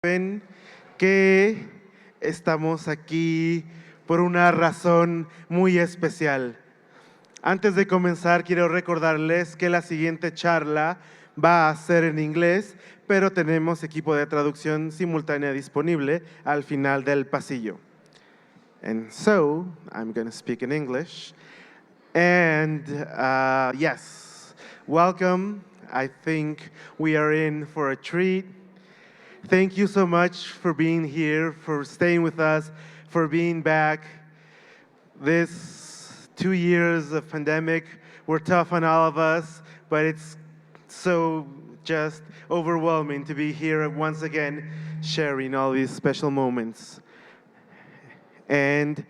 saben que estamos aquí por una razón muy especial. Antes de comenzar, quiero recordarles que la siguiente charla va a ser en inglés, pero tenemos equipo de traducción simultánea disponible al final del pasillo. And so, I'm going to speak in English. And yes, welcome. I think we are in for a treat. Thank you so much for being here, for staying with us, for being back. This 2 years of pandemic were tough on all of us, but it's so just overwhelming to be here once again, sharing all these special moments. And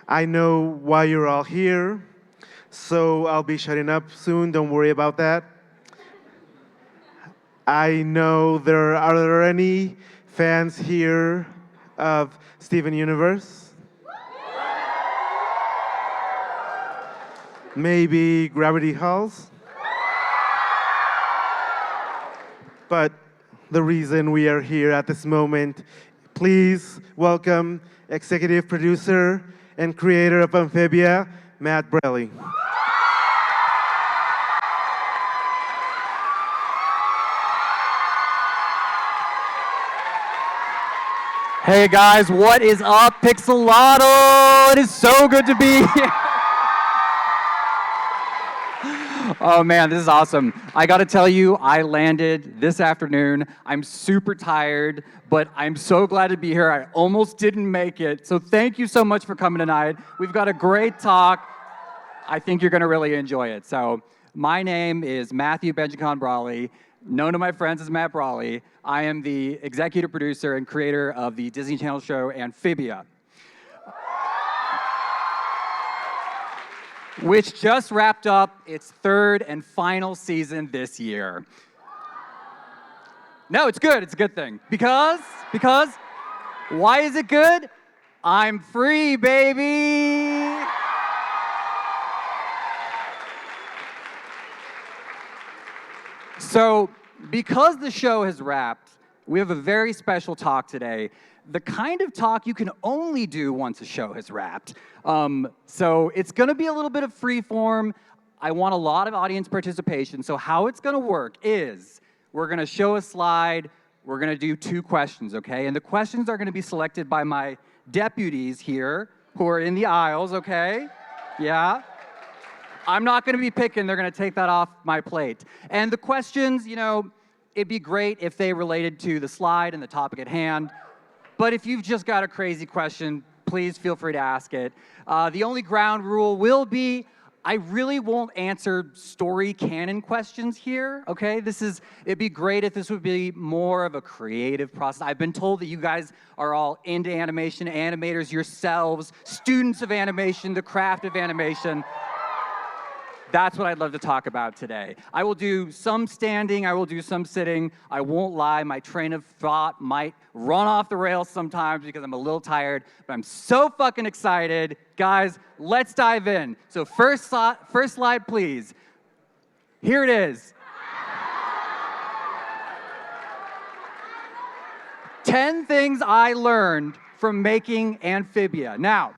I know why you're all here, so I'll be shutting up soon, don't worry about that. I know are there any fans here of Steven Universe? Maybe Gravity Falls? But the reason we are here at this moment, please welcome executive producer and creator of Amphibia, Matt Brelli. Hey guys, what is up, Pixelatl? It is so good to be here. Oh man, this is awesome. I gotta tell you, I landed this afternoon. I'm super tired, but I'm so glad to be here. I almost didn't make it. So thank you so much for coming tonight. We've got a great talk. I think you're gonna really enjoy it. So my name is Matthew Benjicon Brawley, known to my friends as Matt Brawley. I am the executive producer and creator of the Disney Channel show Amphibia, which just wrapped up its third and final season this year. No, it's good. It's a good thing. Because, why is it good? I'm free, baby. So, because the show has wrapped, we have a very special talk today. The kind of talk you can only do once a show has wrapped. So it's gonna be a little bit of free form. I want a lot of audience participation. So how it's gonna work is, we're gonna show a slide, we're gonna do 2 questions, okay? And the questions are gonna be selected by my deputies here, who are in the aisles, okay? Yeah. I'm not gonna be picking, they're gonna take that off my plate. And the questions, it'd be great if they related to the slide and the topic at hand. But if you've just got a crazy question, please feel free to ask it. The only ground rule will be, I really won't answer story canon questions here, okay? It'd be great if this would be more of a creative process. I've been told that you guys are all into animation, animators yourselves, students of animation, the craft of animation. That's what I'd love to talk about today. I will do some standing, I will do some sitting. I won't lie, my train of thought might run off the rails sometimes because I'm a little tired, but I'm so fucking excited. Guys, let's dive in. So first slide, please. Here it is. 10 things I learned from making Amphibia. Now,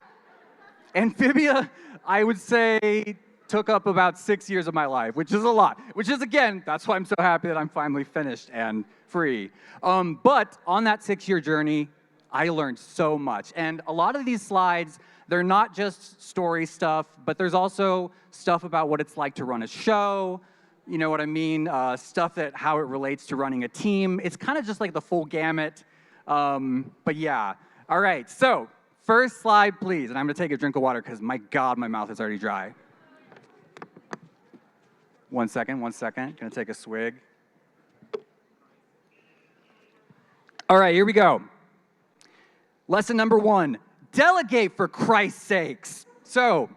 Amphibia, I would say, took up about 6 years of my life, which is a lot. Which is, again, that's why I'm so happy that I'm finally finished and free. But on that 6-year journey, I learned so much. And a lot of these slides, they're not just story stuff, but there's also stuff about what it's like to run a show, you know what I mean? Stuff how it relates to running a team. It's kind of just like the full gamut. But yeah. All right, so first slide, please. And I'm gonna take a drink of water because my God, my mouth is already dry. One second. Gonna take a swig. All right, here we go. Lesson number 1, delegate for Christ's sakes. So,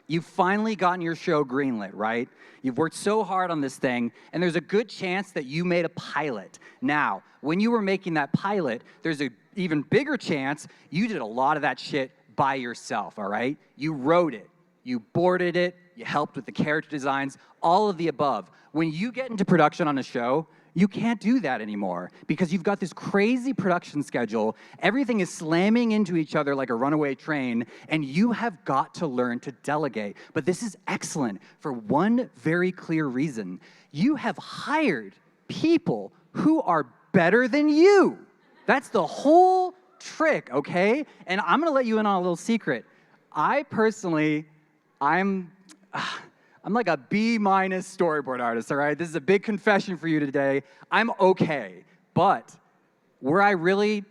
you've finally gotten your show greenlit, right? You've worked so hard on this thing, and there's a good chance that you made a pilot. Now, when you were making that pilot, there's an even bigger chance you did a lot of that shit by yourself, all right? You wrote it, you boarded it, you helped with the character designs, all of the above. When you get into production on a show, You can't do that anymore because you've got this crazy production schedule. Everything is slamming into each other like a runaway train, and you have got to learn to delegate. But this is excellent for one very clear reason. You have hired people who are better than you. That's the whole trick, okay? And I'm gonna let you in on a little secret. I personally, I'm like a B- storyboard artist, all right? This is a big confession for you today. I'm okay, but where I really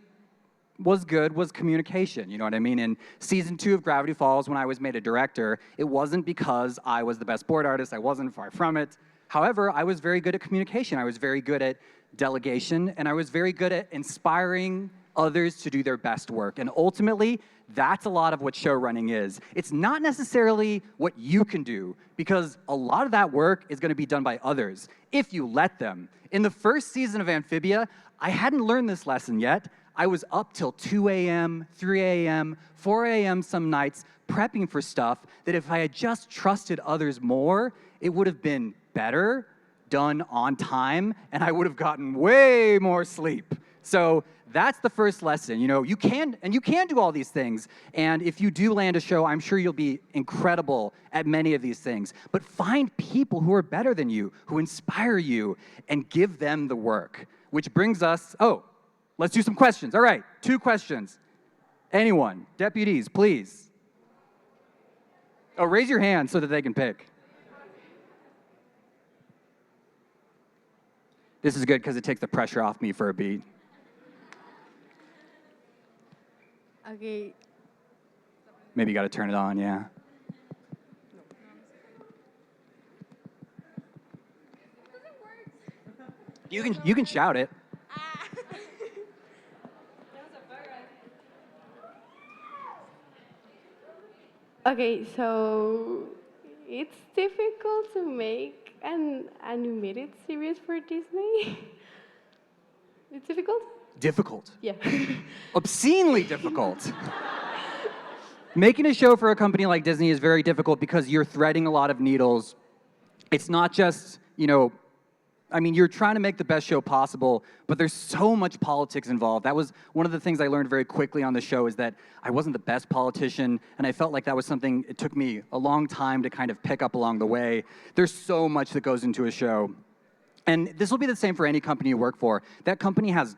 was good was communication, you know what I mean? In season 2 of Gravity Falls, when I was made a director, it wasn't because I was the best board artist, I wasn't, far from it. However, I was very good at communication, I was very good at delegation, and I was very good at inspiring others to do their best work. And ultimately, that's a lot of what show running is. It's not necessarily what you can do, because a lot of that work is going to be done by others, if you let them. In the first season of Amphibia, I hadn't learned this lesson yet. I was up till 2 a.m., 3 a.m., 4 a.m. some nights, prepping for stuff that if I had just trusted others more, it would have been better, done on time, and I would have gotten way more sleep. So that's the first lesson. You know, you can do all these things. And if you do land a show, I'm sure you'll be incredible at many of these things. But find people who are better than you, who inspire you, and give them the work. Which brings us, let's do some questions. All right, 2 questions. Anyone? Deputies, please. Oh, raise your hand so that they can pick. This is good because it takes the pressure off me for a beat. Okay. Maybe you got to turn it on, yeah. You can shout it. Okay, so it's difficult to make an animated series for Disney. It's difficult? Difficult. Yeah. Obscenely difficult. Making a show for a company like Disney is very difficult because you're threading a lot of needles. It's not just, you're trying to make the best show possible, but there's so much politics involved. That was one of the things I learned very quickly on the show, is that I wasn't the best politician, and I felt like that was something it took me a long time to kind of pick up along the way. There's so much that goes into a show. And this will be the same for any company you work for. That company has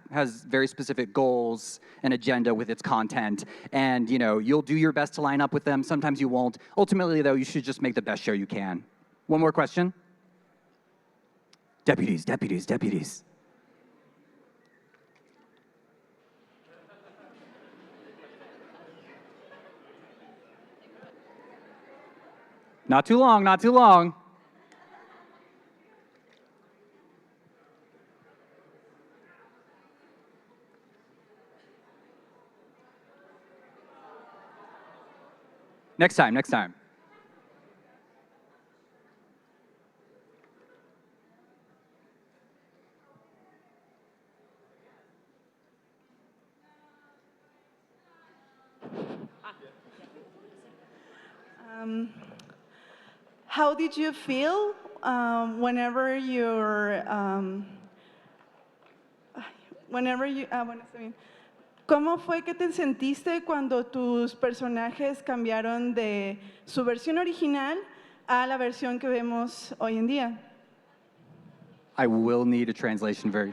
very specific goals and agenda with its content, and you'll do your best to line up with them. Sometimes you won't. Ultimately, though, you should just make the best show you can. One more question? Deputies, deputies, deputies. Not too long, not too long. Next time, next time. How did you feel whenever you're, bueno, está bien. ¿Cómo fue que te sentiste cuando tus personajes cambiaron de su versión original a la versión que vemos hoy en día? I will need a translation very...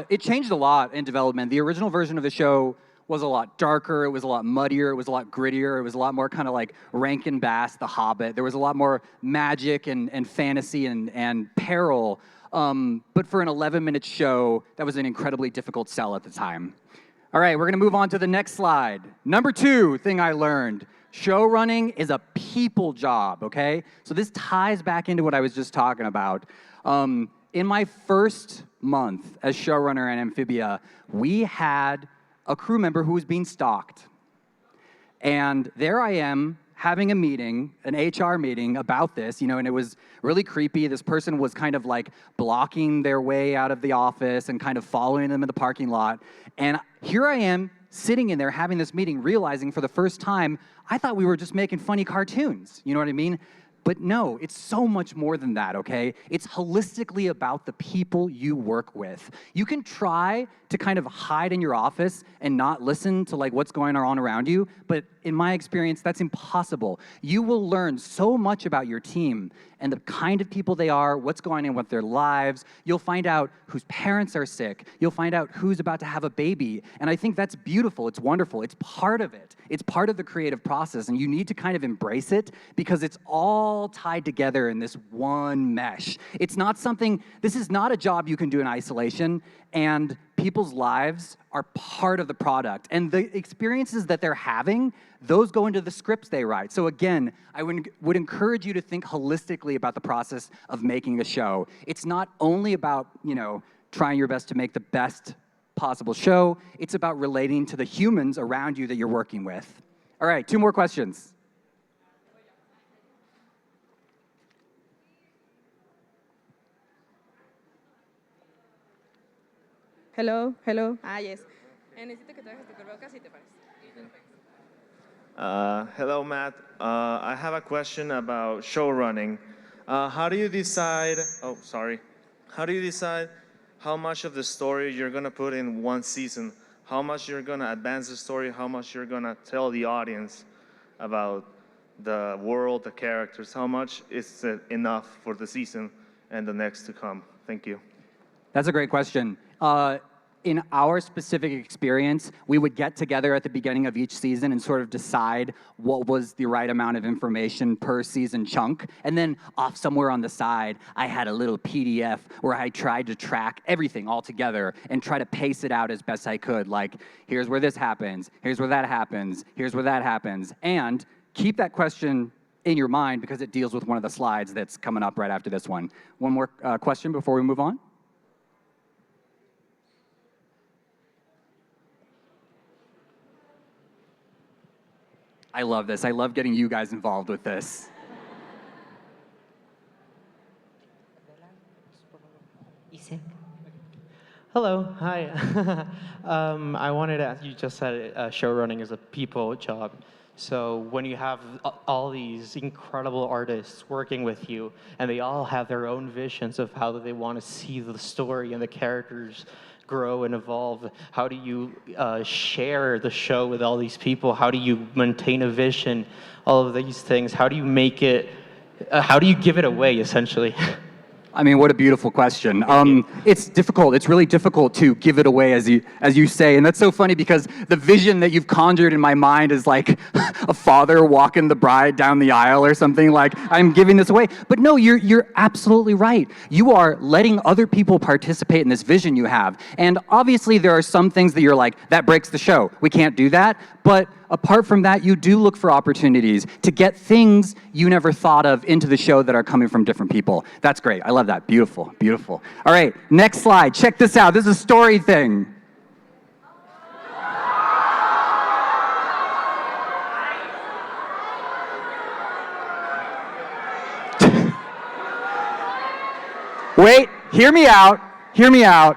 It changed a lot in development. The original version of the show was a lot darker, it was a lot muddier, it was a lot grittier, it was a lot more kind of like Rankin Bass, The Hobbit. There was a lot more magic and fantasy and peril. But for an 11-minute show, that was an incredibly difficult sell at the time. All right, we're gonna move on to the next slide. Number 2 thing I learned, show running is a people job, okay? So this ties back into what I was just talking about. In my first month as showrunner at Amphibia, we had a crew member who was being stalked. And there I am, having a meeting, an HR meeting about this, and it was really creepy. This person was kind of like blocking their way out of the office and kind of following them in the parking lot. And here I am sitting in there having this meeting, realizing for the first time, I thought we were just making funny cartoons. You know what I mean? But no, it's so much more than that, okay? It's holistically about the people you work with. You can try to kind of hide in your office and not listen to like what's going on around you, but in my experience, that's impossible. You will learn so much about your team and the kind of people they are, what's going on with their lives. You'll find out whose parents are sick. You'll find out who's about to have a baby. And I think that's beautiful. It's wonderful. It's part of it. It's part of the creative process, and you need to kind of embrace it because it's all tied together in this one mesh. It's not something, this is not a job you can do in isolation, and people's lives are part of the product. And the experiences that they're having, those go into the scripts they write. So again, I would encourage you to think holistically about the process of making a show. It's not only about, trying your best to make the best possible show, it's about relating to the humans around you that you're working with. All right, 2 more questions. Hello, hello. Yes. Necesito que traigas tu cubrebocas y te pares. Hello, Matt. I have a question about show running. How do you decide? How do you decide how much of the story you're gonna put in one season? How much you're gonna advance the story? How much you're gonna tell the audience about the world, the characters? How much is it enough for the season and the next to come? Thank you. That's a great question. In our specific experience, we would get together at the beginning of each season and sort of decide what was the right amount of information per season chunk. And then off somewhere on the side, I had a little PDF where I tried to track everything all together and try to pace it out as best I could. Like, here's where this happens, here's where that happens, here's where that happens. And keep that question in your mind because it deals with one of the slides that's coming up right after this one. One more question before we move on. I love this. I love getting you guys involved with this. Hello, hi. I wanted to ask, you just said show running is a people job. So when you have all these incredible artists working with you, and they all have their own visions of how they want to see the story and the characters grow and evolve, how do you share the show with all these people? How do you maintain a vision? All of these things. How do you make it, how do you give it away, essentially? I mean, what a beautiful question. It's difficult. It's really difficult to give it away, as you say. And that's so funny because the vision that you've conjured in my mind is like a father walking the bride down the aisle or something. Like, I'm giving this away. But no, you're absolutely right. You are letting other people participate in this vision you have. And obviously, there are some things that you're like, that breaks the show. We can't do that. But apart from that, you do look for opportunities to get things you never thought of into the show that are coming from different people. That's great. I love that. Beautiful, beautiful. All right, next slide. Check this out. This is a story thing. Wait, hear me out. Hear me out.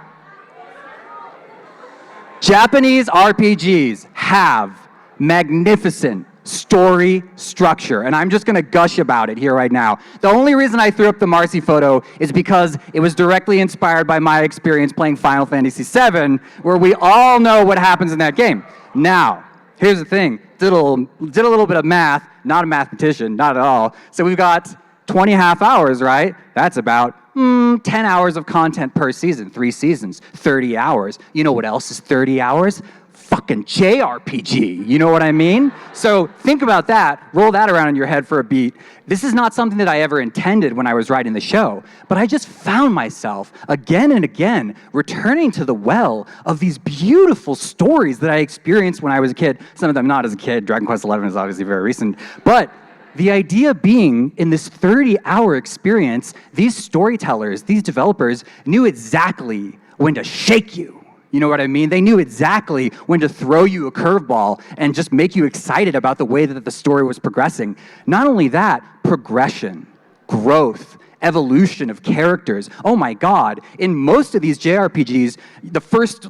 Japanese RPGs have magnificent story structure, and I'm just gonna gush about it here right now. The only reason I threw up the Marcy photo is because it was directly inspired by my experience playing Final Fantasy VII, where we all know what happens in that game. Now, here's the thing, did a little bit of math, not a mathematician, not at all. So we've got 20 half hours, right? That's about 10 hours of content per season, 3 seasons, 30 hours. You know what else is 30 hours? Fucking JRPG, you know what I mean? So think about that, roll that around in your head for a beat. This is not something that I ever intended when I was writing the show, but I just found myself again and again returning to the well of these beautiful stories that I experienced when I was a kid. Some of them not as a kid, Dragon Quest XI is obviously very recent, but the idea being, in this 30-hour experience, these storytellers, these developers knew exactly when to shake you. You know what I mean? They knew exactly when to throw you a curveball and just make you excited about the way that the story was progressing. Not only that, progression, growth, evolution of characters. Oh my God, in most of these JRPGs, the first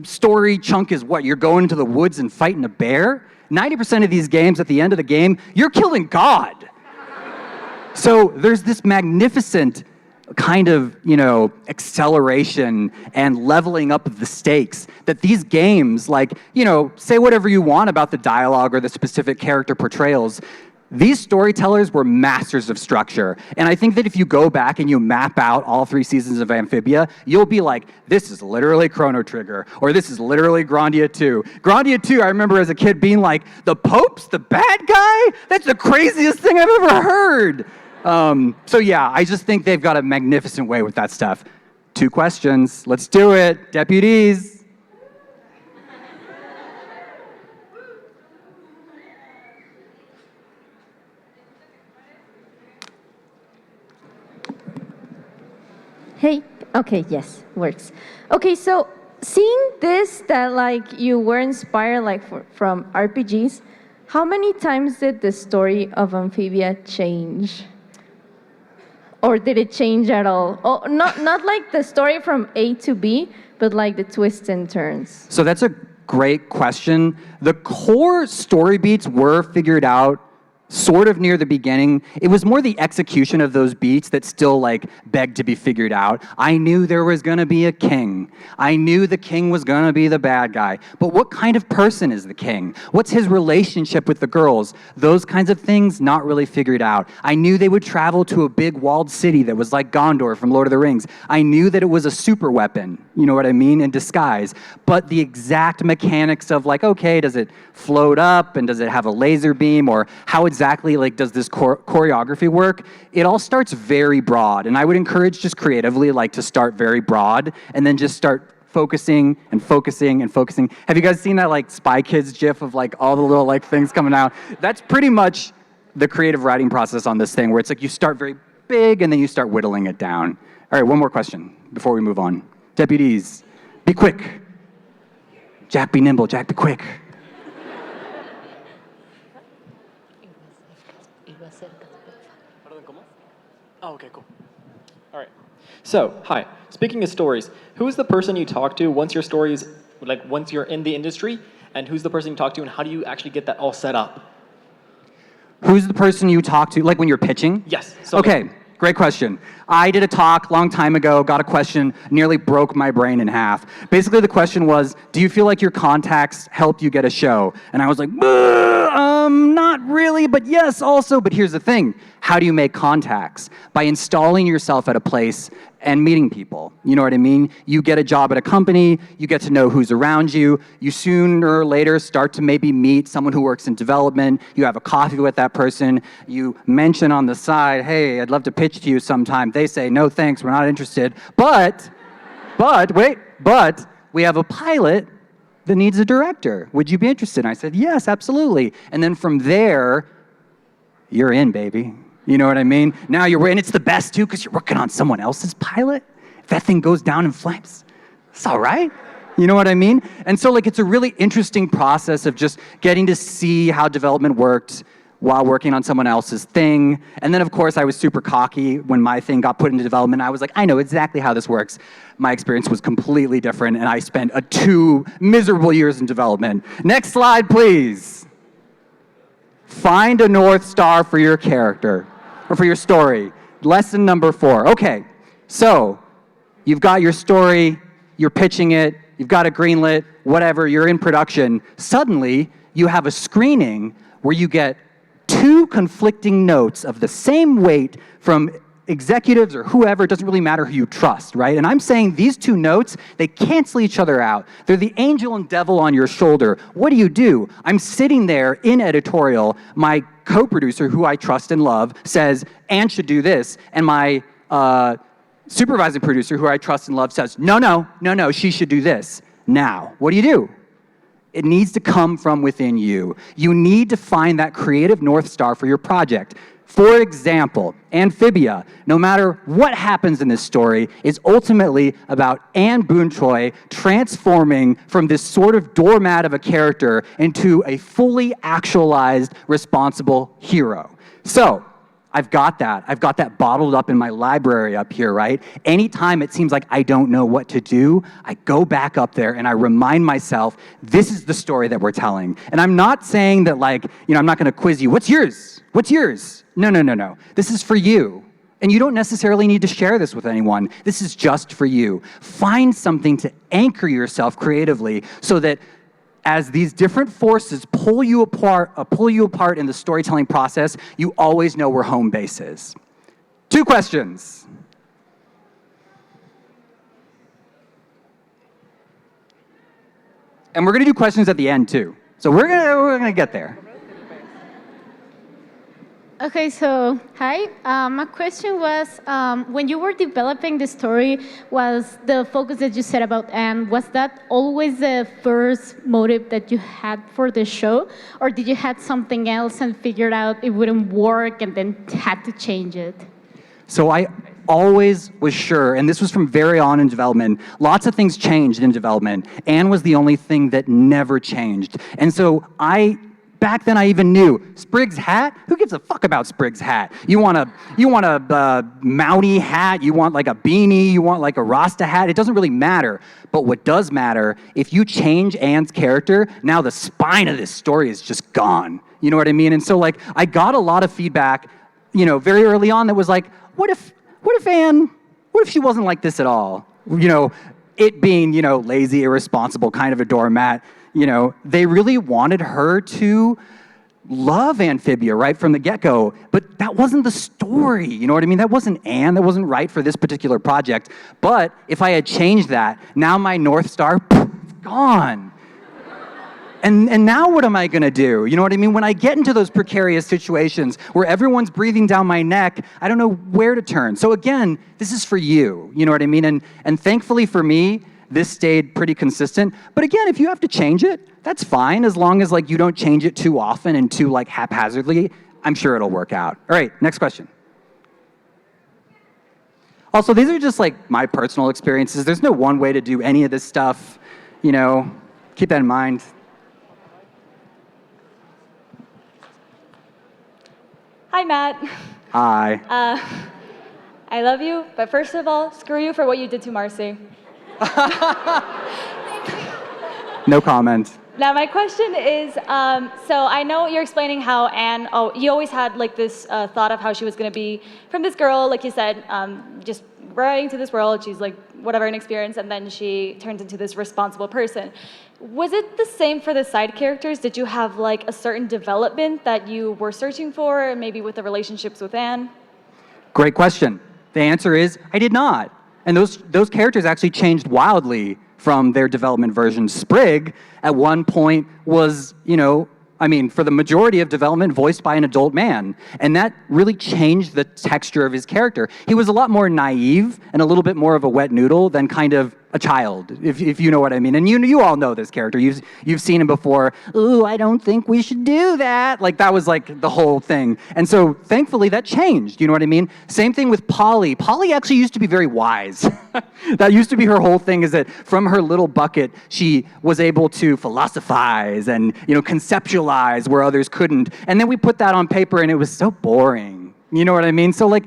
story chunk is what? You're going into the woods and fighting a bear? 90% of these games, at the end of the game, you're killing God. So there's this magnificent kind of, acceleration and leveling up of the stakes that these games, like, say whatever you want about the dialogue or the specific character portrayals. These storytellers were masters of structure. And I think that if you go back and you map out all 3 seasons of Amphibia, you'll be like, this is literally Chrono Trigger, or this is literally Grandia 2. Grandia 2, I remember as a kid being like, the Pope's the bad guy? That's the craziest thing I've ever heard. So yeah, I just think they've got a magnificent way with that stuff. 2 questions. Let's do it. Deputies. Hey, okay, yes, works. Okay, so seeing this, that like you were inspired from RPGs, how many times did the story of Amphibia change? Or did it change at all? Oh, not like the story from A to B, but like the twists and turns. So that's a great question. The core story beats were figured out sort of near the beginning. It was more the execution of those beats that still begged to be figured out. I knew there was gonna be a king. I knew the king was gonna be the bad guy. But what kind of person is the king? What's his relationship with the girls? Those kinds of things not really figured out. I knew they would travel to a big walled city that was like Gondor from Lord of the Rings. I knew that it was a super weapon, you know what I mean, in disguise. But the exact mechanics of okay, does it float up and does it have a laser beam, or how exactly does this choreography work? It all starts very broad, and I would encourage just creatively to start very broad and then just start focusing and focusing and focusing. Have you guys seen that Spy Kids gif of all the little things coming out? That's pretty much the creative writing process on this thing, where it's you start very big and then you start whittling it down. All right, one more question before we move on. Deputies, be quick. Jack, be nimble. Jack, be quick. Oh, okay, cool. All right. So, hi. Speaking of stories, who is the person you talk to once your stories, once you're in the industry, and who's the person you talk to, and how do you actually get that all set up? Who's the person you talk to, when you're pitching? Yes. Okay, great question. I did a talk a long time ago, got a question, nearly broke my brain in half. Basically, the question was, do you feel like your contacts helped you get a show? And I was like, not really, but yes, also. But here's the thing. How do you make contacts? By installing yourself at a place and meeting people. You know what I mean? You get a job at a company, you get to know who's around you, you sooner or later start to maybe meet someone who works in development, you have a coffee with that person, you mention on the side, hey, I'd love to pitch to you sometime. They say, no thanks, we're not interested. But we have a pilot that needs a director. Would you be interested? And I said, yes, absolutely. And then from there, you're in, baby. You know what I mean? Now you're in. It's the best, too, because you're working on someone else's pilot. If that thing goes down in flames, it's all right. You know what I mean? And so, it's a really interesting process of just getting to see how development worked while working on someone else's thing. And then, of course, I was super cocky when my thing got put into development. I was like, I know exactly how this works. My experience was completely different, and I spent 2 miserable years in development. Next slide, please. Find a North Star for your character, or for your story. Lesson number 4. Okay, so you've got your story, you're pitching it, you've got it greenlit, whatever, you're in production. Suddenly, you have a screening where you get 2 conflicting notes of the same weight from executives or whoever. It doesn't really matter who you trust, right? And I'm saying these 2 notes, they cancel each other out. They're the angel and devil on your shoulder. What do? I'm sitting there in editorial. My co-producer, who I trust and love, says, Anne should do this. And my supervising producer, who I trust and love, says, no, she should do this. Now, what do? It needs to come from within you. You need to find that creative North Star for your project. For example, Amphibia, no matter what happens in this story, is ultimately about Anne Boontroy transforming from this sort of doormat of a character into a fully actualized, responsible hero. So, I've got that bottled up in my library up here, right? Anytime it seems like I don't know what to do, I go back up there and I remind myself, this is the story that we're telling. And I'm not saying that I'm not gonna quiz you, what's yours? What's yours? No. This is for you. And you don't necessarily need to share this with anyone. This is just for you. Find something to anchor yourself creatively so that as these different forces pull you apart in the storytelling process, you always know where home base is. 2 questions. And we're gonna do questions at the end too. So we're gonna get there. Okay, so hi. My question was, when you were developing the story, was the focus that you said about Anne, was that always the first motive that you had for the show? Or did you have something else and figured out it wouldn't work and then had to change it? So I always was sure, and this was from very on in development, lots of things changed in development. Anne was the only thing that never changed. And so back then I even knew, Sprig's hat? Who gives a fuck about Sprig's hat? You want a Mountie hat, you want like a beanie, you want like a Rasta hat, it doesn't really matter. But what does matter, if you change Anne's character, now the spine of this story is just gone. You know what I mean? And so I got a lot of feedback, very early on that was like, what if Anne, what if she wasn't like this at all? It being, lazy, irresponsible, kind of a doormat. They really wanted her to love Amphibia right from the get-go, but that wasn't the story, you know what I mean? That wasn't Anne, that wasn't right for this particular project. But if I had changed that, now my North Star, gone. And now what am I gonna do? You know what I mean? When I get into those precarious situations where everyone's breathing down my neck, I don't know where to turn. So again, this is for you know what I mean? And thankfully for me, this stayed pretty consistent. But again, if you have to change it, that's fine, as long as you don't change it too often and too haphazardly. I'm sure it'll work out. All right, next question. Also, these are just my personal experiences. There's no one way to do any of this stuff. Keep that in mind. Hi, Matt. Hi. I love you, but first of all, screw you for what you did to Marcy. No comment. Now, my question is, so I know you're explaining how Anne, you always had this thought of how she was going to be from this girl, like you said, just running to this world, she's whatever, inexperienced, and then she turns into this responsible person. Was it the same for the side characters? Did you have a certain development that you were searching for, maybe with the relationships with Anne? Great question. The answer is, I did not. And those characters actually changed wildly from their development version. Sprig, at one point, was, for the majority of development, voiced by an adult man. And that really changed the texture of his character. He was a lot more naive and a little bit more of a wet noodle than kind of a child, if you know what I mean. And you all know this character. You've seen him before. Ooh, I don't think we should do that. That was the whole thing. And so thankfully that changed, you know what I mean? Same thing with Polly. Polly actually used to be very wise. That used to be her whole thing, is that from her little bucket, she was able to philosophize and, conceptualize where others couldn't. And then we put that on paper and it was so boring. You know what I mean? So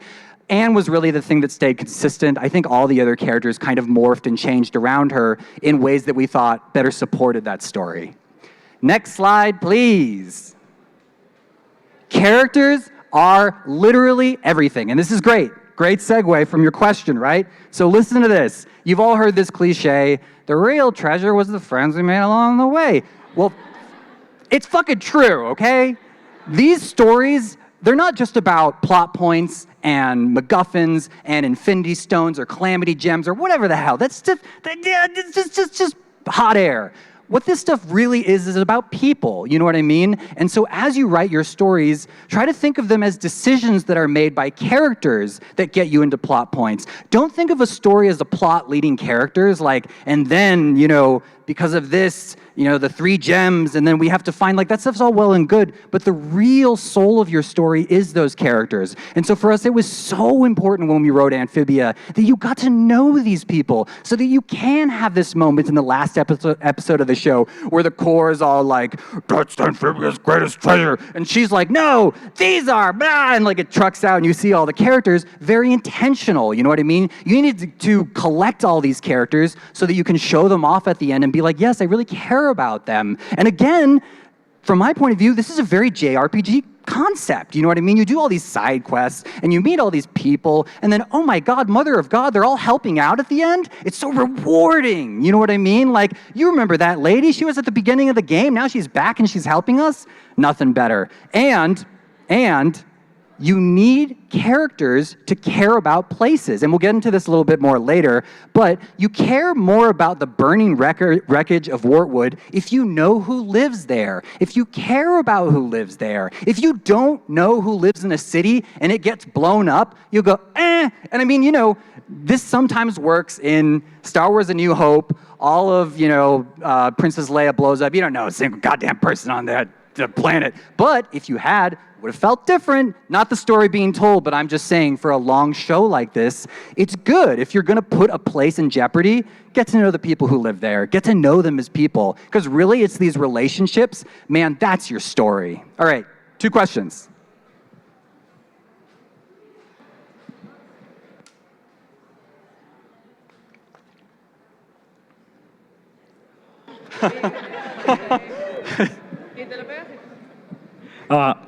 Anne was really the thing that stayed consistent. I think all the other characters kind of morphed and changed around her in ways that we thought better supported that story. Next slide, please. Characters are literally everything. And this is great. Great segue from your question, right? So listen to this. You've all heard this cliche, the real treasure was the friends we made along the way. Well, it's fucking true, okay? These stories, they're not just about plot points and MacGuffins and Infinity Stones or Calamity Gems or whatever the hell. That's just hot air. what this stuff really is about people, you know what I mean? And so as you write your stories, try to think of them as decisions that are made by characters that get you into plot points. Don't think of a story as a plot leading characters, like, and then, you know, because of this, you know, the 3 gems, and then we have to find, like, that stuff's all well and good, but the real soul of your story is those characters. And so for us, it was so important when we wrote Amphibia that you got to know these people so that you can have this moment in the last episode of the show where the core is all like, that's Amphibia's greatest treasure. And she's like, no, these are, blah, and like it trucks out and you see all the characters. Very intentional, you know what I mean? You need to collect all these characters so that you can show them off at the end and be like, yes, I really care about them. And again, from my point of view, this is a very JRPG concept. You know what I mean? You do all these side quests and you meet all these people and then, oh my God, mother of God, they're all helping out at the end. It's so rewarding. You know what I mean? Like, you remember that lady? She was at the beginning of the game. Now she's back and she's helping us. Nothing better. And you need characters to care about places. And we'll get into this a little bit more later, but you care more about the burning wreckage of Wartwood if you know who lives there, if you care about who lives there. If you don't know who lives in a city and it gets blown up, you'll go, eh. And I mean, you know, this sometimes works in Star Wars A New Hope. All of, you know, Princess Leia blows up. You don't know a single goddamn person on the planet. But if you had, would have felt different. Not the story being told, but I'm just saying for a long show like this, it's good. If you're going to put a place in jeopardy, get to know the people who live there. Get to know them as people. Because really, it's these relationships. Man, that's your story. All right, 2 questions.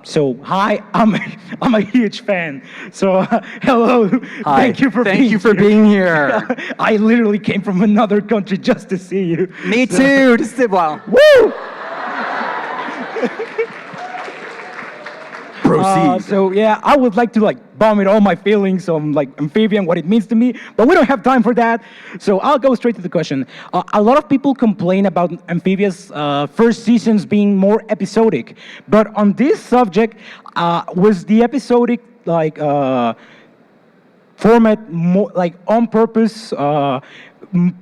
So hi, I'm a huge fan. So hello, Hi. Thank you for being here. I literally came from another country just to see you. Me too. Just did well. Woo! Proceed. So yeah, I would like to like vomit all my feelings on like Amphibia and what it means to me, but we don't have time for that. So I'll go straight to the question. A lot of people complain about Amphibia's first seasons being more episodic, but on this subject, was the episodic like format more like on purpose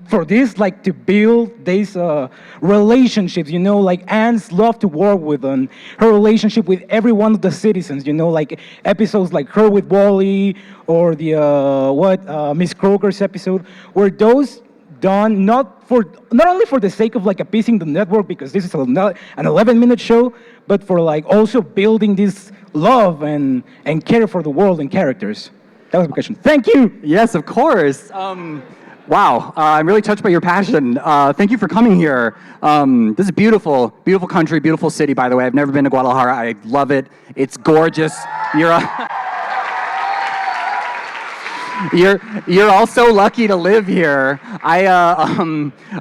for this, like to build these relationships, you know, like Anne's love to work with and her relationship with every one of the citizens, you know, like episodes like her with Wally or the Miss Croker's episode, were those done not only for the sake of like appeasing the network because this is an 11-minute show, but for like also building this love and care for the world and characters? That was my question. Thank you. Yes, of course. Wow, I'm really touched by your passion. Thank you for coming here. This is beautiful, beautiful country, beautiful city, by the way. I've never been to Guadalajara. I love it. It's gorgeous. You're all so lucky to live here. I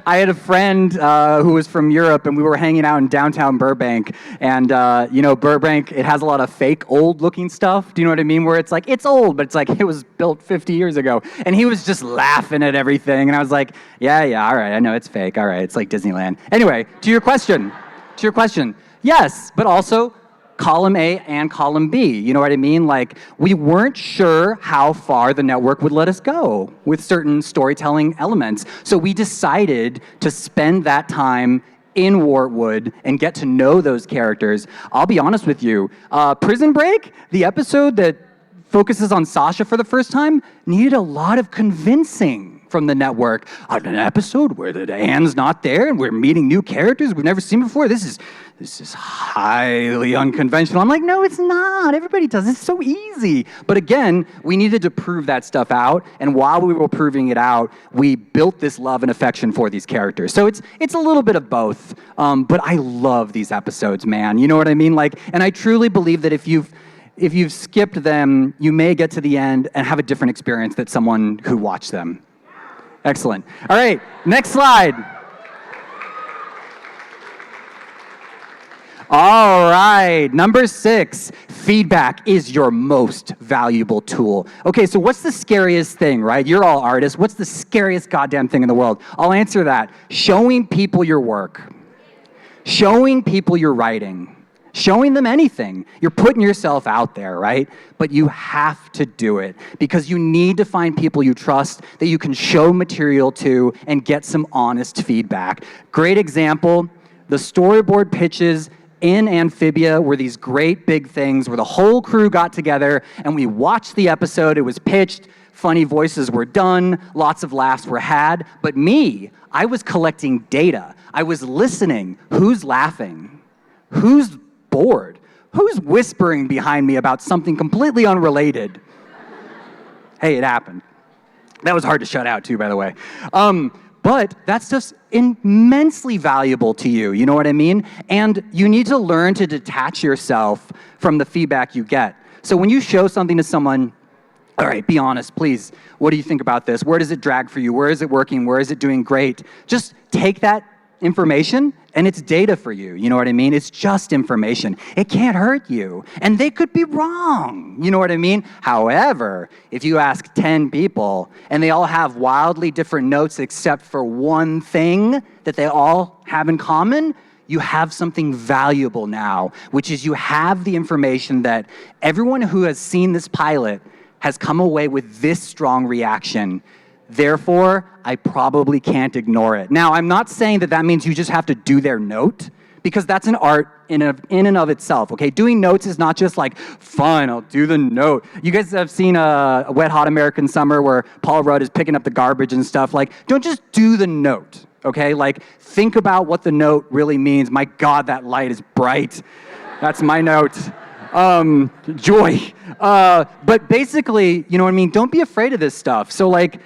had a friend who was from Europe, and we were hanging out in downtown Burbank. And you know, Burbank, it has a lot of fake old-looking stuff. Do you know what I mean? Where it's like it's old, but it's like it was built 50 years ago. And he was just laughing at everything, and I was like, yeah, all right, I know it's fake. All right, it's like Disneyland. Anyway, to your question, yes, but also column A and column B. You know what I mean? Like, we weren't sure how far the network would let us go with certain storytelling elements. So we decided to spend that time in Wartwood and get to know those characters. I'll be honest with you, Prison Break, the episode that focuses on Sasha for the first time, needed a lot of convincing from the network. An episode where the Anne's not there and we're meeting new characters we've never seen before. This is highly unconventional. I'm like, no, it's not. Everybody does. It's so easy. But again, we needed to prove that stuff out. And while we were proving it out, we built this love and affection for these characters. So it's a little bit of both. But I love these episodes, man. You know what I mean? Like, and I truly believe that if you've skipped them, you may get to the end and have a different experience than someone who watched them. Excellent. All right, next slide. All right, number 6, feedback is your most valuable tool. Okay, so what's the scariest thing, right? You're all artists. What's the scariest goddamn thing in the world? I'll answer that. Showing people your work. Showing people you're writing, showing them anything. You're putting yourself out there, right? But you have to do it because you need to find people you trust that you can show material to and get some honest feedback. Great example, the storyboard pitches in Amphibia were these great big things where the whole crew got together and we watched the episode. It was pitched, funny voices were done, lots of laughs were had. But me, I was collecting data. I was listening. Who's laughing? Who's bored? Who's whispering behind me about something completely unrelated? Hey, it happened. That was hard to shut out too, by the way. But that's just immensely valuable to you, you know what I mean? And you need to learn to detach yourself from the feedback you get. So when you show something to someone, all right, be honest, please. What do you think about this? Where does it drag for you? Where is it working? Where is it doing great? Just take that information and it's data for you, you know what I mean? It's just information. It can't hurt you. And they could be wrong, you know what I mean? However, if you ask 10 people and they all have wildly different notes except for one thing that they all have in common, you have something valuable now, which is you have the information that everyone who has seen this pilot has come away with this strong reaction. Therefore, I probably can't ignore it. Now, I'm not saying that that means you just have to do their note, because that's an art in and of itself, okay? Doing notes is not just like, fun, I'll do the note. You guys have seen a Wet Hot American Summer where Paul Rudd is picking up the garbage and stuff. Like, don't just do the note, okay? Like, think about what the note really means. My God, that light is bright. That's my note. Joy. But basically, you know what I mean? Don't be afraid of this stuff. So like,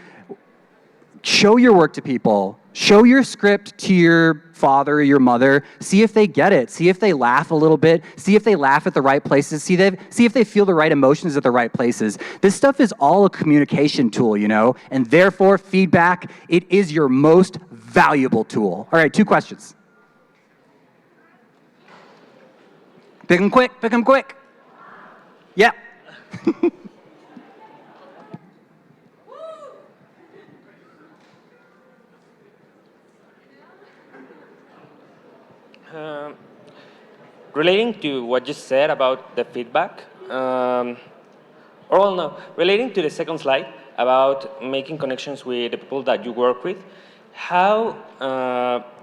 show your work to people. Show your script to your father or your mother. See if they get it. See if they laugh a little bit. See if they laugh at the right places. See if they feel the right emotions at the right places. This stuff is all a communication tool, you know? And therefore, feedback, it is your most valuable tool. All right, 2 questions. Pick them quick, pick them quick. Yeah. Relating to what you said about the feedback, relating to the second slide about making connections with the people that you work with, how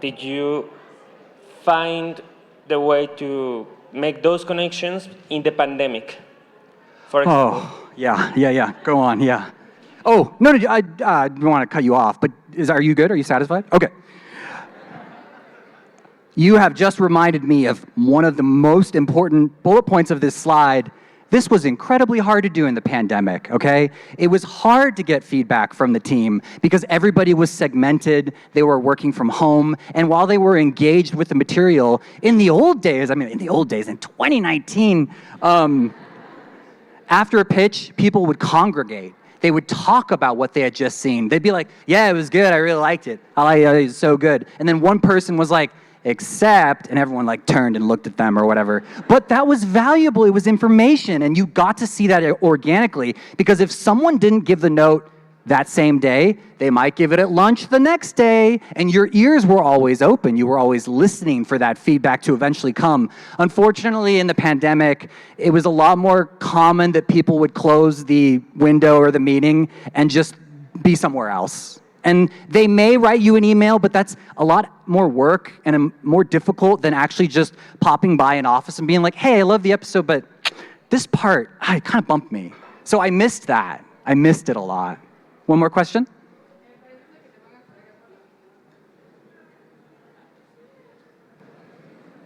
did you find the way to make those connections in the pandemic? For example. Oh, yeah. Go on, yeah. Oh, no, I don't want to cut you off, but are you good? Are you satisfied? Okay. You have just reminded me of one of the most important bullet points of this slide. This was incredibly hard to do in the pandemic, okay? It was hard to get feedback from the team because everybody was segmented, they were working from home, and while they were engaged with the material, in the old days, in 2019, after a pitch, people would congregate. They would talk about what they had just seen. They'd be like, yeah, it was good, I really liked it. It was so good. And then one person was like, except, and everyone like turned and looked at them or whatever. But that was valuable, it was information, and you got to see that organically, because if someone didn't give the note that same day, they might give it at lunch the next day, and your ears were always open. You were always listening for that feedback to eventually come. Unfortunately, in the pandemic, it was a lot more common that people would close the window or the meeting and just be somewhere else. And they may write you an email, but that's a lot more work and more difficult than actually just popping by an office and being like, hey, I love the episode, but this part, it kind of bumped me. So I missed that. I missed it a lot. One more question?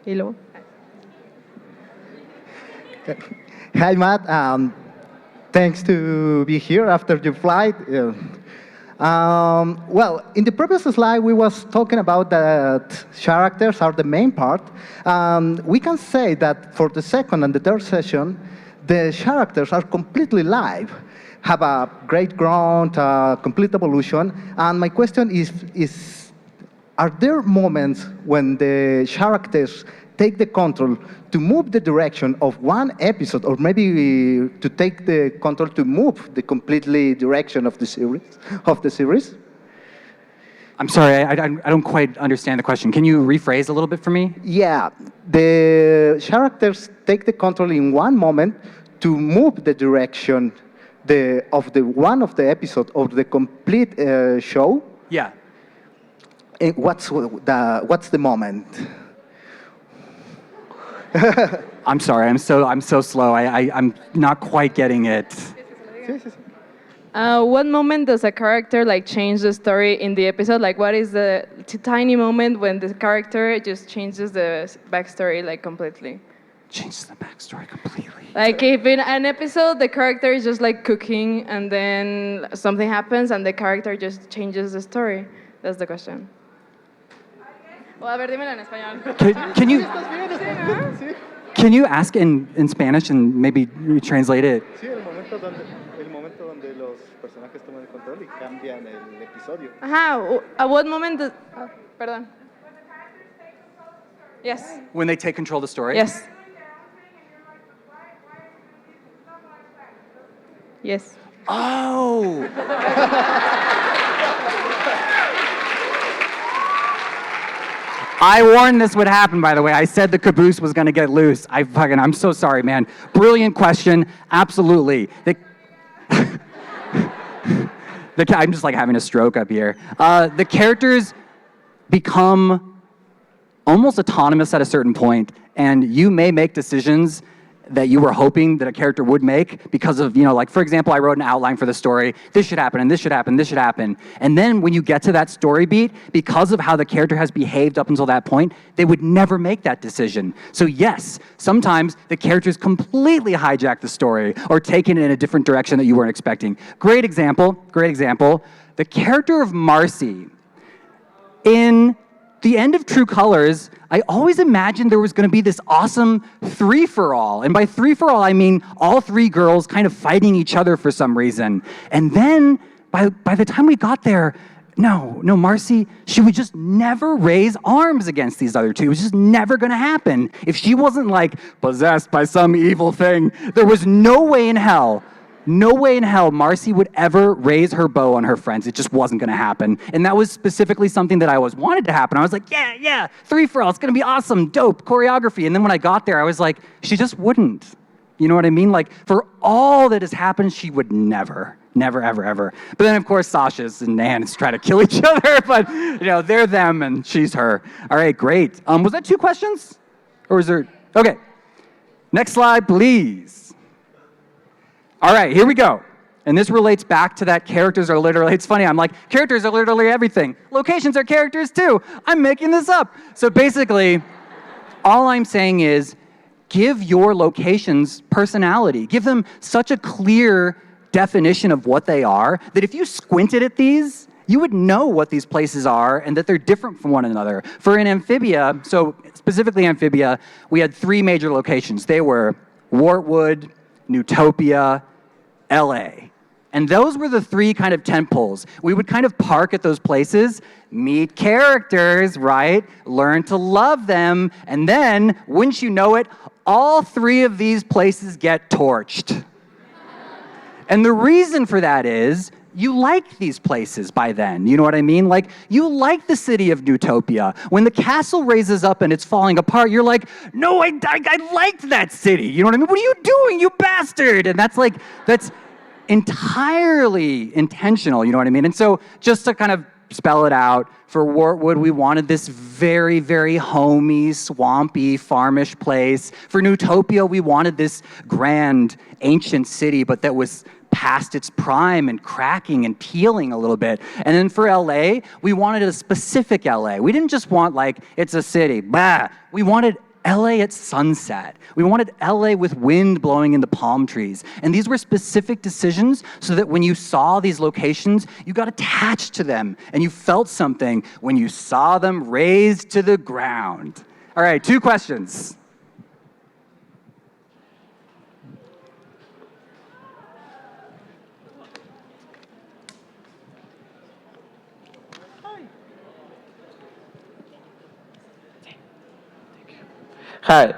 Hello. Hi, Matt. Thanks to be here after your flight. Well, in the previous slide, we was talking about that characters are the main part. We can say that for the second and the third session, the characters are completely live, have a great growth, complete evolution. And my question is, are there moments when the characters take the control to move the direction of one episode, or maybe to take the control to move the completely direction of the series? I'm sorry, I don't quite understand the question. Can you rephrase a little bit for me? Yeah, the characters take the control in one moment to move the direction of the one of the episode of the complete show. Yeah. And what's the moment? I'm sorry, I'm so slow. I'm not quite getting it. What moment does a character like change the story in the episode? Like, what is the tiny moment when the character just changes the backstory like completely? Changes the backstory completely. Like, if in an episode the character is just like cooking and then something happens and the character just changes the story. That's the question. Well, a ver, dímelo en español. Can you ask in Spanish and maybe translate it? Sí, el momento donde los personajes toman el control y cambian el episodio. Ajá, at what moment does... Oh, perdón. Yes. When they take control of the story? Yes. Yes. Oh! I warned this would happen, by the way. I said the caboose was going to get loose. I'm so sorry, man. Brilliant question. Absolutely. I'm just like having a stroke up here. The characters become almost autonomous at a certain point, and you may make decisions that you were hoping that a character would make because of, like, for example, I wrote an outline for the story. This should happen, and this should happen, this should happen. And then when you get to that story beat, because of how the character has behaved up until that point, they would never make that decision. So yes, sometimes the characters completely hijack the story or take it in a different direction that you weren't expecting. Great example. The character of Marcy in the end of True Colors, I always imagined there was going to be this awesome three-for-all. And by three-for-all, I mean all three girls kind of fighting each other for some reason. And then, by the time we got there, no, Marcy, she would just never raise arms against these other two. It was just never going to happen. If she wasn't, like, possessed by some evil thing, there was no way in hell Marcy would ever raise her bow on her friends. It just wasn't going to happen. And that was specifically something that I always wanted to happen. I was like, yeah, three-for-all. It's going to be awesome, dope, choreography. And then when I got there, I was like, she just wouldn't. You know what I mean? Like, for all that has happened, she would never, ever. But then, of course, Sasha's and Nan's try to kill each other. But, they're them and she's her. All right, great. Was that 2 questions? Or was there... Okay. Next slide, please. All right, here we go. And this relates back to that characters are literally, it's funny, I'm like, characters are literally everything. Locations are characters too. I'm making this up. So basically, all I'm saying is, give your locations personality. Give them such a clear definition of what they are that if you squinted at these, you would know what these places are and that they're different from one another. For an Amphibia, so specifically Amphibia, we had 3 major locations. They were Wartwood, Newtopia, LA. And those were the 3 kind of tent poles. We would kind of park at those places, meet characters, right? Learn to love them. And then, wouldn't you know it, all 3 of these places get torched. And the reason for that is, you like these places by then, you know what I mean? Like, you like the city of Newtopia. When the castle raises up and it's falling apart, you're like, no, I liked that city. You know what I mean? What are you doing, you bastard? And that's entirely intentional, you know what I mean? And so, just to kind of spell it out, for Wartwood, we wanted this very, very homey, swampy, farmish place. For Newtopia, we wanted this grand, ancient city, but that was past its prime and cracking and peeling a little bit. And then for LA, we wanted a specific LA. We didn't just want, like, it's a city, bah. We wanted LA at sunset. We wanted LA with wind blowing in the palm trees. And these were specific decisions so that when you saw these locations, you got attached to them and you felt something when you saw them razed to the ground. All right, 2 questions. Hi.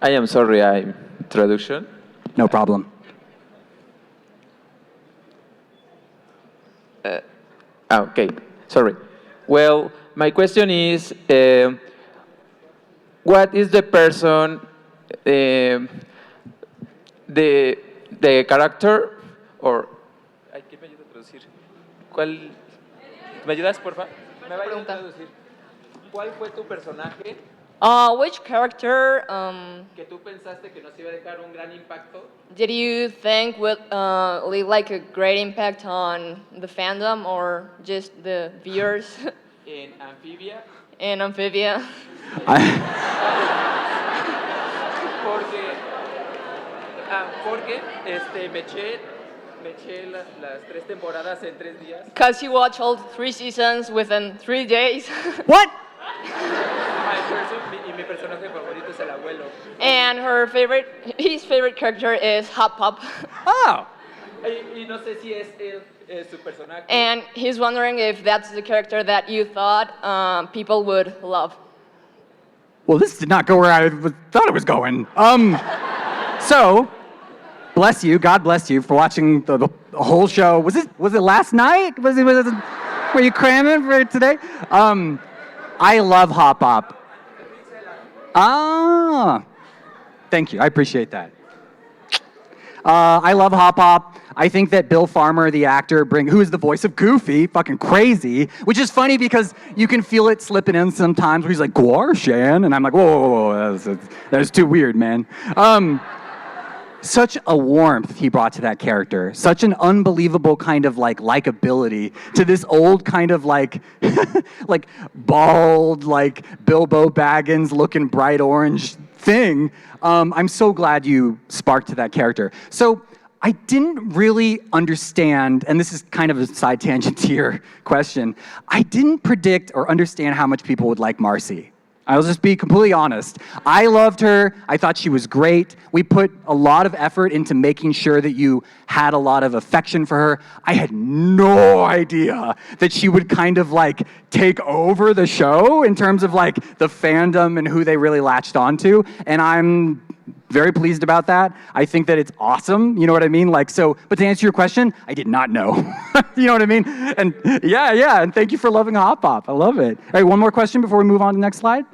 I am sorry, I'm traduction. No problem. Okay. Sorry. Well, my question is, what is the person, the character, or... Ay, ¿quién me ayuda a traducir? ¿Cuál? ¿Me ayudas, porfa? Me va a ayudar a traducir. ¿Cuál fue tu personaje Which character que tú pensaste que nos iba a dejar un gran impacto? did you think would leave like a great impact on the fandom or just the viewers En Amphibia. in Amphibia? Porque me eché las 3 temporadas en 3 días. Because you watched all 3 seasons within 3 days. What? Mi personaje favorito es el abuelo. And his favorite character is Hop Pop. Oh. Y no sé si es él, su personaje. And he's wondering if that's the character that you thought people would love. Well, this did not go where I thought it was going. So, bless you, God bless you for watching the whole show. Was it last night? Were you cramming for today? I love Hop Hop. Ah, thank you. I appreciate that. I love Hop Hop. I think that Bill Farmer, the actor, who is the voice of Goofy, fucking crazy, which is funny because you can feel it slipping in sometimes where he's like, Guarshan, and I'm like, whoa, that's too weird, man. Such a warmth he brought to that character. Such an unbelievable kind of like likability to this old kind of like, like bald, like Bilbo Baggins looking bright orange thing. I'm so glad you sparked to that character. So I didn't really understand, and this is kind of a side tangent to your question, I didn't predict or understand how much people would like Marcy. I'll just be completely honest. I loved her. I thought she was great. We put a lot of effort into making sure that you had a lot of affection for her. I had no idea that she would kind of like take over the show in terms of like the fandom and who they really latched onto. And I'm very pleased about that. I think that it's awesome. You know what I mean? Like, so, but to answer your question, I did not know. You know what I mean? And yeah. And thank you for loving Hop Hop. I love it. All right, one more question before we move on to the next slide.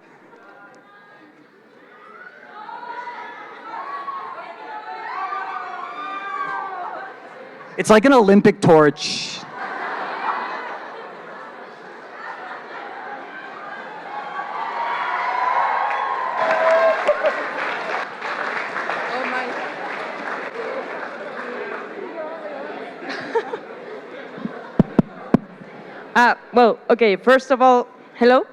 It's like an Olympic torch. Well, okay, first of all, hello.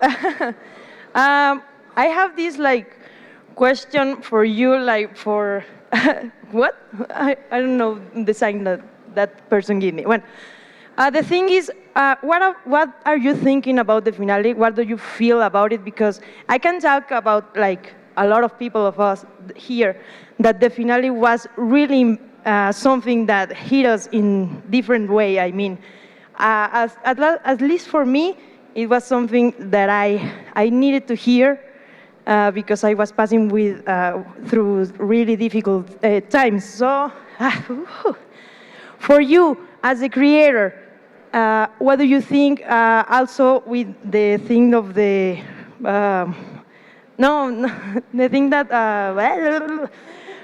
I have this like question for you, like for what? I don't know the sign that person gave me. Well, the thing is, what are you thinking about the finale? What do you feel about it? Because I can talk about like a lot of people of us here that the finale was really something that hit us in different way. I mean, at least for me, it was something that I needed to hear because I was passing through really difficult times. So, for you as a creator, what do you think? Also, with the thing of the the thing that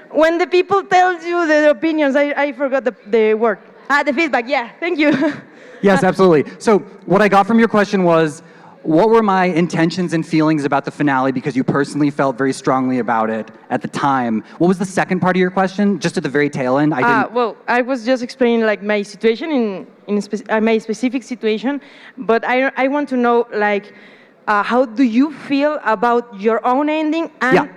when the people tell you their opinions, I forgot the word. The feedback. Yeah, thank you. Yes, absolutely. So what I got from your question was, what were my intentions and feelings about the finale because you personally felt very strongly about it at the time? What was the second part of your question? Just at the very tail end? Well, I was just explaining like my situation my specific situation, but I want to know like how do you feel about your own ending and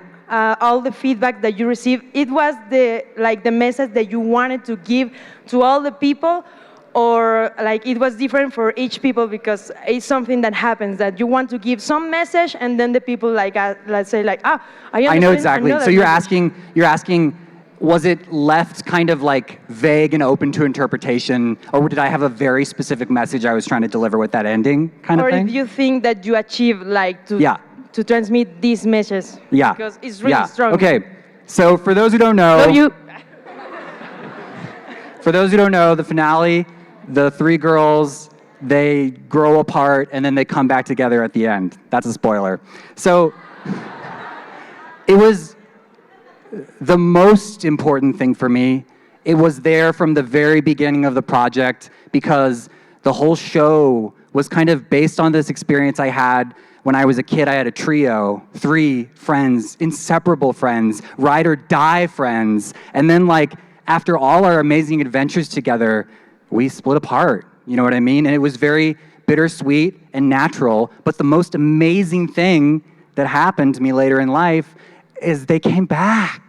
all the feedback that you received? It was the message that you wanted to give to all the people, or like it was different for each people because it's something that happens that you want to give some message and then the people like let's say like I know exactly. So you're asking, was it left kind of like vague and open to interpretation, or did I have a very specific message I was trying to deliver with that ending kind of thing? Or do you think that you achieved like to transmit this message? Yeah. Because it's really strong. Okay. So for those who don't know, for those who don't know, the finale, the three girls they grow apart, and then they come back together at the end. That's a spoiler. So it was the most important thing for me. It was there from the very beginning of the project because the whole show was kind of based on this experience I had when I was a kid. I had a trio, 3 friends, inseparable friends, ride or die friends. And then like after all our amazing adventures together, we split apart. You know what I mean? And it was very bittersweet and natural. But the most amazing thing that happened to me later in life is they came back.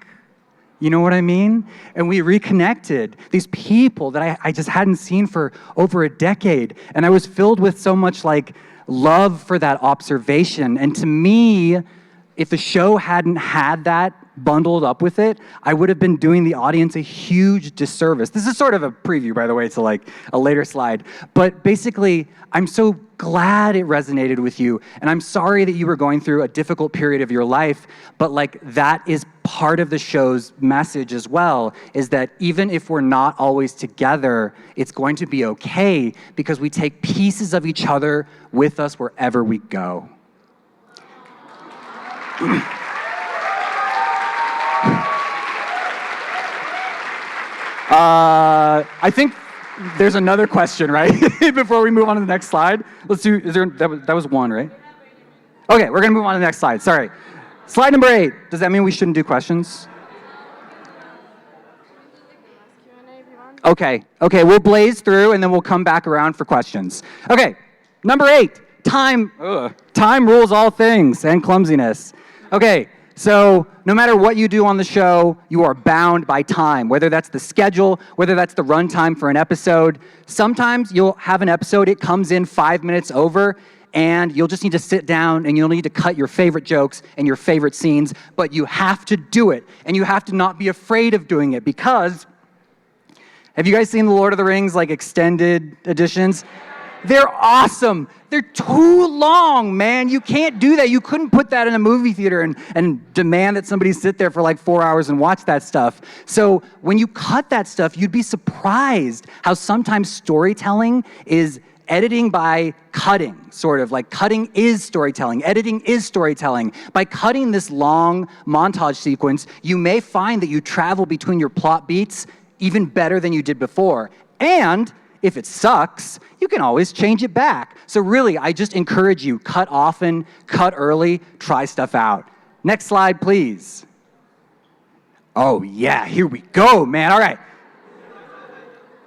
You know what I mean? And we reconnected. These people that I just hadn't seen for over a decade. And I was filled with so much like love for that observation. And to me, if the show hadn't had that bundled up with it, I would have been doing the audience a huge disservice. This is sort of a preview, by the way, to like a later slide. But basically, I'm so glad it resonated with you. And I'm sorry that you were going through a difficult period of your life, but like that is part of the show's message as well, is that even if we're not always together, it's going to be okay because we take pieces of each other with us wherever we go. I think there's another question, right? Before we move on to the next slide. Let's do, that was one, right? Okay, we're gonna move on to the next slide, sorry. Slide number 8, does that mean we shouldn't do questions? Okay, we'll blaze through and then we'll come back around for questions. Okay, number 8, time rules all things and clumsiness. Okay, so no matter what you do on the show, you are bound by time, whether that's the schedule, whether that's the runtime for an episode. Sometimes you'll have an episode, it comes in 5 minutes over, and you'll just need to sit down and you'll need to cut your favorite jokes and your favorite scenes, but you have to do it, and you have to not be afraid of doing it because, have you guys seen the Lord of the Rings, like extended editions? They're awesome. They're too long, man. You can't do that. You couldn't put that in a movie theater and demand that somebody sit there for like 4 hours and watch that stuff. So when you cut that stuff, you'd be surprised how sometimes storytelling is editing by cutting, sort of like cutting is storytelling, editing is storytelling. By cutting this long montage sequence, you may find that you travel between your plot beats even better than you did before. And if it sucks, you can always change it back. So really, I just encourage you, cut often, cut early, try stuff out. Next slide, please. Oh yeah, here we go, man, all right.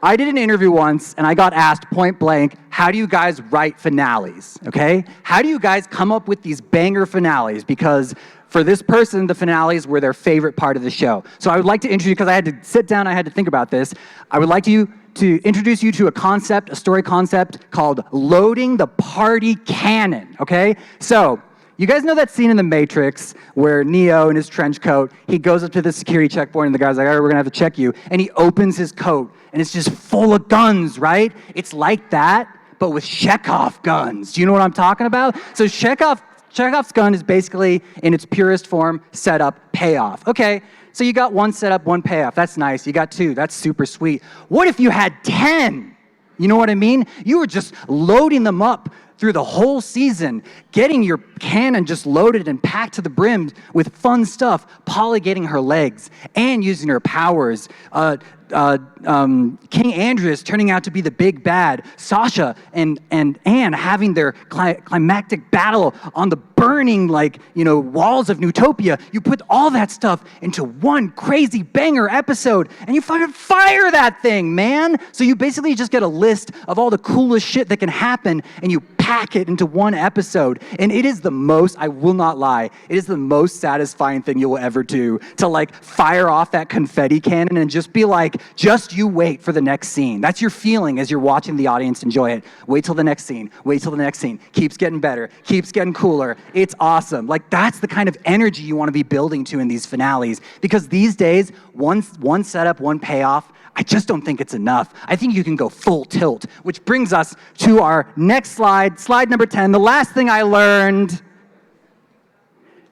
I did an interview once and I got asked point blank, how do you guys write finales, okay? How do you guys come up with these banger finales? Because for this person, the finales were their favorite part of the show. So I would like to introduce, because I had to sit down, I had to think about this. I would like to introduce you to a concept, a story concept called loading the party cannon, okay? So, you guys know that scene in The Matrix where Neo in his trench coat, he goes up to the security checkpoint and the guy's like, all right, we're gonna have to check you. And he opens his coat and it's just full of guns, right? It's like that, but with Chekhov guns. Do you know what I'm talking about? So Chekhov's gun is basically, in its purest form, setup, payoff. Okay, so you got 1 setup, 1 payoff. That's nice. You got 2. That's super sweet. What if you had 10? You know what I mean? You were just loading them up through the whole season, getting your cannon just loaded and packed to the brim with fun stuff, Polly getting her legs and using her powers, King Andreas turning out to be the big bad, Sasha and Anne having their climactic battle on the burning, walls of Newtopia. You put all that stuff into one crazy banger episode, and you fucking fire that thing, man! So you basically just get a list of all the coolest shit that can happen, and you pack it into one episode. And it is the most, I will not lie, it is the most satisfying thing you will ever do, to fire off that confetti cannon and just be like, just you wait for the next scene. That's your feeling as you're watching the audience enjoy it. Wait till the next scene. Wait till the next scene. Keeps getting better. Keeps getting cooler. It's awesome. That's the kind of energy you want to be building to in these finales. Because these days, one setup, one payoff, I just don't think it's enough. I think you can go full tilt, which brings us to our next slide, slide number 10. The last thing I learned,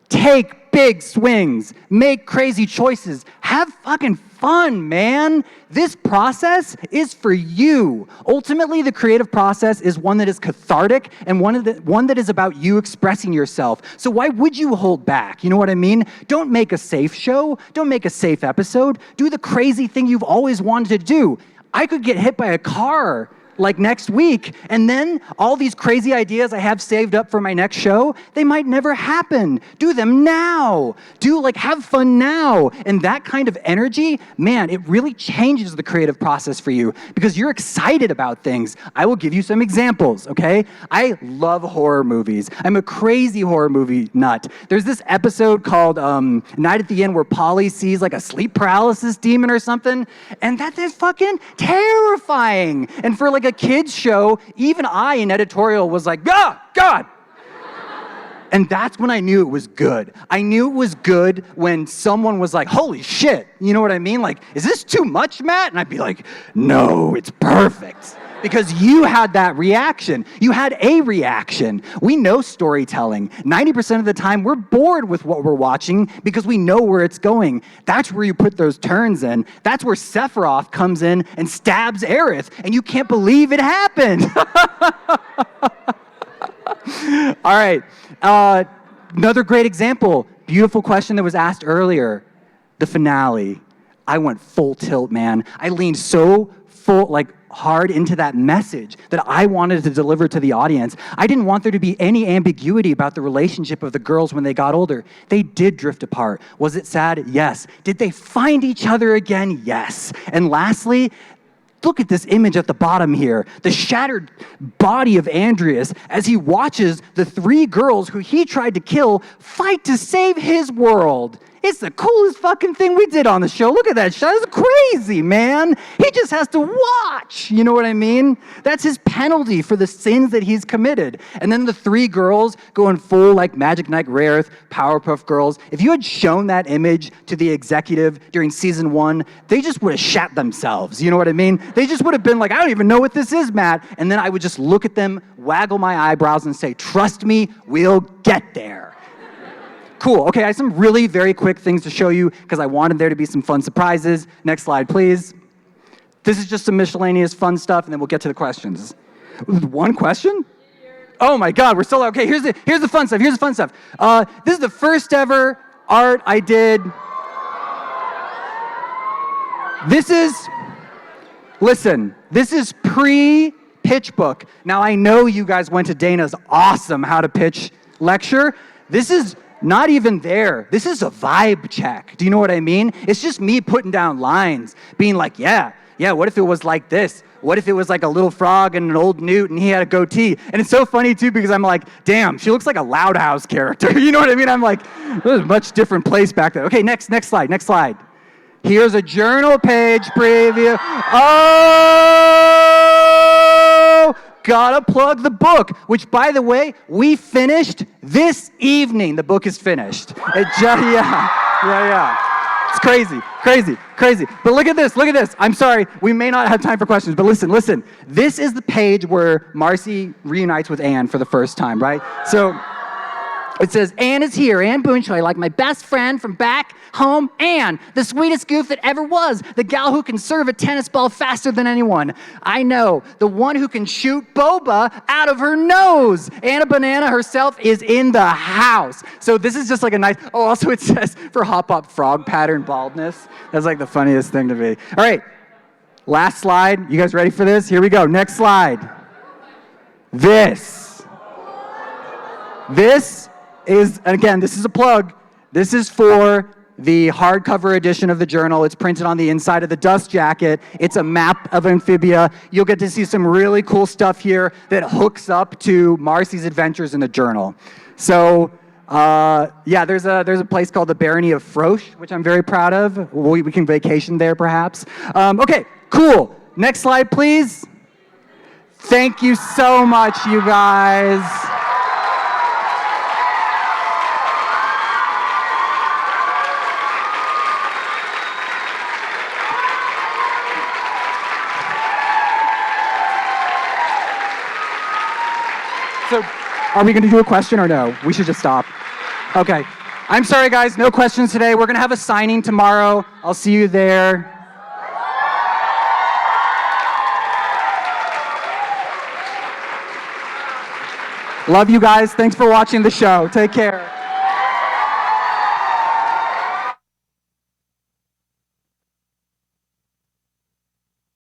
take big swings, make crazy choices, have fucking fun, man. This process is for you. Ultimately, the creative process is one that is cathartic and one that is about you expressing yourself. So why would you hold back? You know what I mean? Don't make a safe show. Don't make a safe episode. Do the crazy thing you've always wanted to do. I could get hit by a car like next week, and then all these crazy ideas I have saved up for my next show, they might never happen. Do them now. Have fun now. And that kind of energy, man, it really changes the creative process for you because you're excited about things. I will give you some examples, okay? I love horror movies. I'm a crazy horror movie nut. There's this episode called Night at the End where Polly sees like a sleep paralysis demon or something, and that is fucking terrifying. And for like a kids show, even I in editorial was like, God. And that's when I knew it was good. I knew it was good when someone was like, holy shit. You know what I mean? Like, is this too much, Matt? And I'd be like, no, it's perfect. Because you had that reaction. You had a reaction. We know storytelling. 90% of the time, we're bored with what we're watching because we know where it's going. That's where you put those turns in. That's where Sephiroth comes in and stabs Aerith, and you can't believe it happened. All right. Another great example. Beautiful question that was asked earlier. The finale. I went full tilt, man. I leaned so hard into that message that I wanted to deliver to the audience. I didn't want there to be any ambiguity about the relationship of the girls when they got older. They did drift apart. Was it sad? Yes. Did they find each other again? Yes. And lastly, look at this image at the bottom here. The shattered body of Andreas as he watches the 3 girls who he tried to kill fight to save his world. It's the coolest fucking thing we did on the show. Look at that shot. It's crazy, man. He just has to watch. You know what I mean? That's his penalty for the sins that he's committed. And then the 3 girls going full like Magic Knight Rareith, Powerpuff Girls. If you had shown that image to the executive during season 1, they just would have shat themselves. You know what I mean? They just would have been like, I don't even know what this is, Matt. And then I would just look at them, waggle my eyebrows and say, trust me, we'll get there. Cool. Okay, I have some really very quick things to show you because I wanted there to be some fun surprises. Next slide, please. This is just some miscellaneous fun stuff, and then we'll get to the questions. One question? Oh my God, we're still okay. Here's the fun stuff. Here's the fun stuff. This is the first ever art I did. This is pre-pitch book. Now I know you guys went to Dana's awesome How to Pitch lecture. This is not even there. This is a vibe check. Do you know what I mean? It's just me putting down lines, being like, yeah, what if it was like this? What if it was like a little frog and an old newt and he had a goatee? And it's so funny too because I'm like, damn, she looks like a Loud House character. You know what I mean? I'm like, it was a much different place back then. Okay, next slide. Here's a journal page preview. Oh! Gotta plug the book, which, by the way, we finished this evening. The book is finished. Yeah. It's crazy. But look at this. I'm sorry, we may not have time for questions, but listen. This is the page where Marcy reunites with Anne for the first time, right? So it says, Anne is here, Anne Boonshoy, like my best friend from back home, Anne, the sweetest goof that ever was, the gal who can serve a tennis ball faster than anyone. I know, the one who can shoot boba out of her nose. Anna Banana herself is in the house. So this is just like a nice, also it says for hop hop frog pattern baldness. That's like the funniest thing to be. All right, last slide. You guys ready for this? Here we go, next slide. This is, and again, this is a plug. This is for the hardcover edition of the journal. It's printed on the inside of the dust jacket. It's a map of Amphibia. You'll get to see some really cool stuff here that hooks up to Marcy's adventures in the journal. So, there's a place called the Barony of Froche, which I'm very proud of. We can vacation there, perhaps. Okay, cool. Next slide, please. Thank you so much, you guys. So, are we going to do a question or no? We should just stop. Okay. I'm sorry, guys, no questions today. We're going to have a signing tomorrow. I'll see you there. Love you guys. Thanks for watching the show. Take care.